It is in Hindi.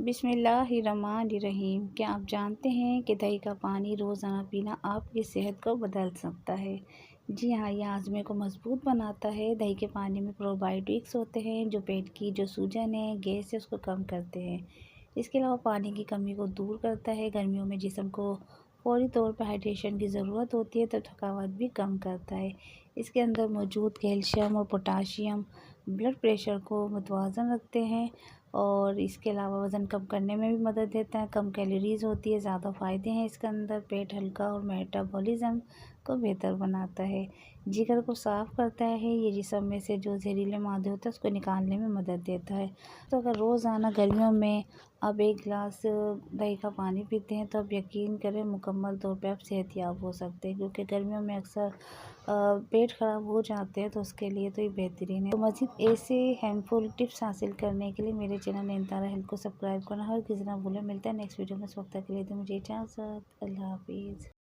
बिस्मिल्लाहिर्रहमानिर्रहीम। क्या आप जानते हैं कि दही का पानी रोज़ाना पीना आपकी सेहत को बदल सकता है? जी हाँ, ये हाजमे को मजबूत बनाता है। दही के पानी में प्रोबायोटिक्स होते हैं जो पेट की जो सूजन है, गैस है, उसको कम करते हैं। इसके अलावा पानी की कमी को दूर करता है। गर्मियों में जिस्म को फौरी तौर पर हाइड्रेशन की ज़रूरत होती है तो थकावट भी कम करता है। इसके अंदर मौजूद कैल्शियम और पोटाशियम ब्लड प्रेशर को मुतवाज़न रखते हैं और इसके अलावा वज़न कम करने में भी मदद देता है। कम कैलोरीज़ होती है, ज़्यादा फ़ायदे हैं इसके अंदर। पेट हल्का और मेटाबॉलिज़्म को बेहतर बनाता है। जिगर को साफ़ करता है। ये जिस्म में से जो जहरीले मादे होते हैं उसको निकालने में मदद देता है। तो अगर रोज़ाना गर्मियों में आप 1 गिलास दही का पानी पीते हैं तो आप यकीन करें मुकम्मल तौर पे आप सेहतयाब हो सकते हैं, क्योंकि गर्मियों में अक्सर पेट ख़राब हो जाते हैं, तो उसके लिए तो ये बेहतरीन है। तो मज़ीद ऐसे हेल्पफुल टिप्स हासिल करने के लिए मेरे चैनल नयनतारा हेल्थ को सब्सक्राइब करना हर किसी ना भूलें। मिलता है नेक्स्ट वीडियो में। उस वक्त तक के लिए तो मुझे इजाज़त। अल्लाह हाफिज़।